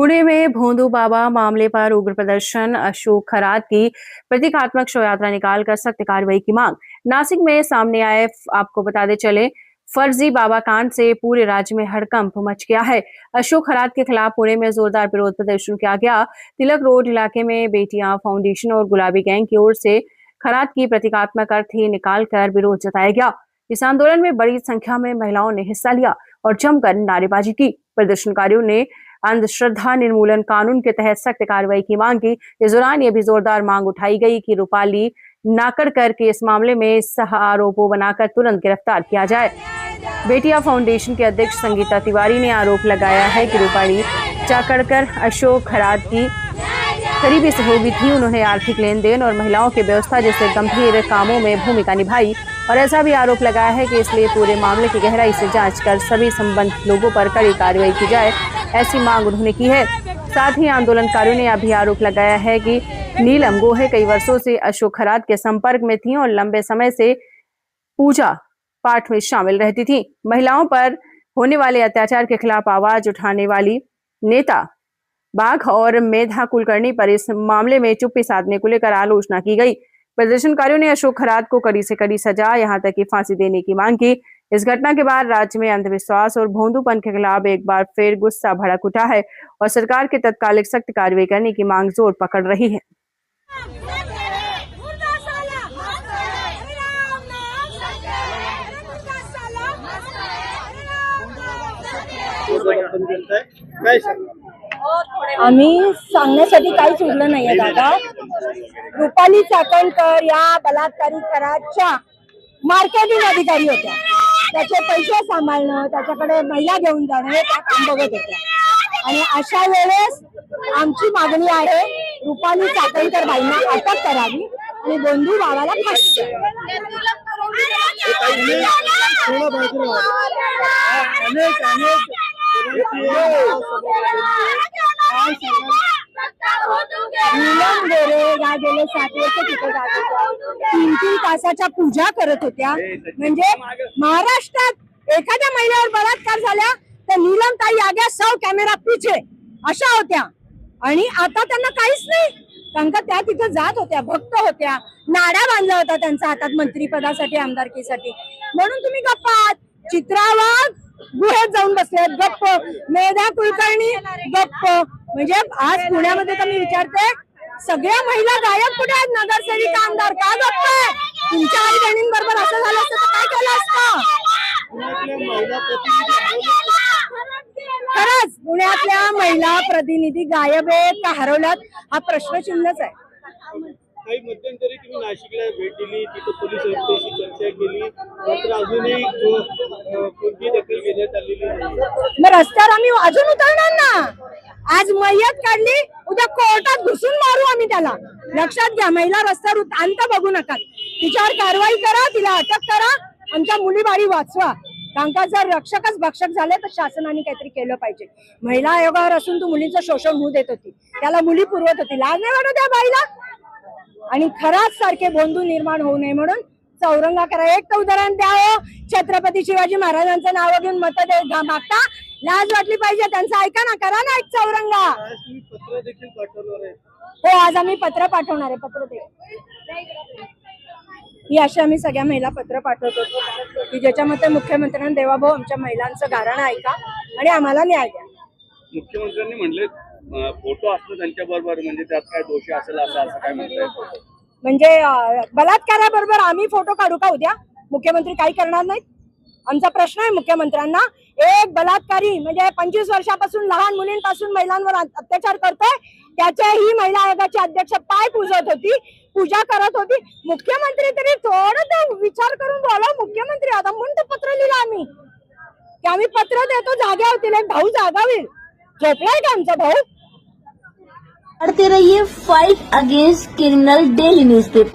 पुणे में भोंदू बाबा मामले पर उग्र प्रदर्शन, अशोक खरात की प्रतीकात्मक शव यात्रा निकालकर सख्त कार्रवाई की मांग। नासिक में सामने आए, आपको बताते चले, फर्जी बाबा कांड से पूरे राज्य में हड़कंप मच गया है। अशोक खरात के खिलाफ पुणे में जोरदार विरोध प्रदर्शन किया गया। तिलक रोड इलाके में बेटियां फाउंडेशन और गुलाबी गैंग की ओर से खरात की प्रतीकात्मक अर्थी निकालकर विरोध जताया गया। इस आंदोलन में बड़ी संख्या में महिलाओं ने हिस्सा लिया और जमकर नारेबाजी की। प्रदर्शनकारियों ने अंधश्रद्धा निर्मूलन कानून के तहत सख्त कार्रवाई की मांग की। इस दौरान यह भी जोरदार मांग उठाई गई कि रूपाली नाकड़कर के इस मामले में 6 आरोपों बनाकर तुरंत गिरफ्तार किया जाए। बेटिया फाउंडेशन के अध्यक्ष संगीता तिवारी ने आरोप लगाया है कि रूपाली चाकड़कर अशोक खरात की करीबी सहयोगी थी। उन्होंने आर्थिक लेन देन और महिलाओं की व्यवस्था जैसे गंभीर कामों में भूमिका निभाई और ऐसा भी आरोप लगाया है कि इसलिए पूरे मामले की गहराई से जांच कर सभी संबंधित लोगों पर कड़ी कार्रवाई की जाए, ऐसी मांग उन्होंने की है। साथ ही आंदोलनकारियों ने यह भी आरोप लगाया है कि नीलम गोहे कई वर्षों से अशोक खरात के संपर्क में थी और लंबे समय से पूजा पाठ में शामिल रहती थी। महिलाओं पर होने वाले अत्याचार के खिलाफ आवाज उठाने वाली नेता बाघ और मेधा कुलकर्णी पर इस मामले में चुप्पी साधने को लेकर आलोचना की गई। प्रदर्शनकारियों ने अशोक खरात को कड़ी से कड़ी सजा, यहां तक कि फांसी देने की मांग की। इस घटना के बाद राज्य में अंधविश्वास और भोंदूपन के खिलाफ एक बार फिर गुस्सा भड़क उठा है और सरकार के तत्कालिक सख्त कार्रवाई करने की मांग जोर पकड़ रही है। आम्ही सांगण्यासाठी काहीच उरलं नाहीये दादा। रुपाली चाकणकर या बलात्कारी खरातच्या मार्केटिंग अधिकारी होत्या। त्याचे पैसे सांभाळणं, त्याच्याकडे महिला घेऊन जाणं हे त्या काम बघत होत्या आणि अशा वेळेस आमची मागणी आहे रुपाली चाकणकर बाईंना अटक करावी आणि बंधू बाबाला फाशी द्यावी। नीलम गोरे या गेले 7 वर्ष तिथे जात होत्या, 3-3 तासाच्या पूजा करत होत्या। म्हणजे महाराष्ट्रात एखाद्या महिलेवर बलात्कार झाला तर नीलम ताई आगे 100 कॅमेरा पीछे अशा होत्या आणि आता त्यांना काहीच नाही, कारण का त्या तिथे जात होत्या, भक्त होत्या, नाडा बांधला होता त्यांच्या हातात मंत्रीपदासाठी, आमदारकीसाठी। म्हणून तुम्ही गप्प आहात। चित्रा वाघ गुहेत जाऊन बसलेत गप्प, मेधा कुलकर्णी गप्प। म्हणजे आज पुण्यामध्ये तर मी विचारते, सगळ्या महिला गायब कुठे आहेत? नगरसेविका, आमदार का गप्प आहे? तुमच्या आई बहिणींबरोबर असं झालं असतं तर काय केलं असतं? खरंच पुण्यातल्या महिला प्रतिनिधी गायब आहेत का हरवल्यात हा प्रश्नचिन्हच आहे। काही मध्यंतरी तुम्ही नाशिकला भेट दिली, तिथे पोलीस आयुक्तांशी चर्चा केली, मात्र अजूनही कोणती दखल घेण्यात आलेली नाही। मग रस्त्यावर आम्ही अजून उतरणार ना। आज मयत काढली, उद्या कोर्टात घुसून मारू आम्ही त्याला। लक्षात घ्या, महिला रस्त्यावर अंत बघू नका, तिच्यावर कारवाई करा, तिला अटक करा, आमच्या मुलीबाळी वाचवा। कारण का जर रक्षकच भक्षक झाले तर शासनाने काहीतरी केलं पाहिजे। महिला आयोगावर असून तू मुलींचं शोषण होऊ देत होती, त्याला मुली पुरवत होती, लाज नाही वाटत त्या बाईला? आणि खराच सारखे बंधू निर्माण होऊ नये म्हणून चौरंगा करा। एक तर उदाहरण द्या हो, छत्रपती शिवाजी महाराजांचं नाव घेऊन मत मागता, लाज वाटली पाहिजे। त्यांचं ऐका ना, करा ना एक चौरंगा। पत्र देखील पाठवणार आहे। हो, आज आम्ही पत्र पाठवणार आहे। पत्र दे ही अशी आम्ही सगळ्या महिला पत्र पाठवतो की ज्याच्यामध्ये मुख्यमंत्र्यांना देवाभाऊ आमच्या महिलांचं गाऱ्हाण ऐका आणि आम्हाला न्याय द्या। मुख्यमंत्र्यांनी म्हणले फोटो असतो त्यांच्या बरोबर, म्हणजे त्यात काय दोषी असेल असं काय म्हणताय? म्हणजे बलात्काराबरोबर आम्ही फोटो काढू का उद्या? मुख्यमंत्री काही करणार नाहीत? आमचा प्रश्न आहे मुख्यमंत्र्यांना, एक बलात्कारी म्हणजे 25 वर्षापासून लहान मुलींपासून महिलांवर अत्याचार करतोय, त्याच्या ही महिला आयोगाची अध्यक्ष पाय पूजत होती, पूजा करत होती। मुख्यमंत्री तरी थोडं विचार करून बोला। मुख्यमंत्री आता म्हणून पत्र लिहिलं आम्ही की आम्ही पत्र देतो, जागे होतील, एक भाऊ जागा होईल। झोपलाय का आमचा भाऊ? पढ़ते रहिए fight against criminal daily newspaper.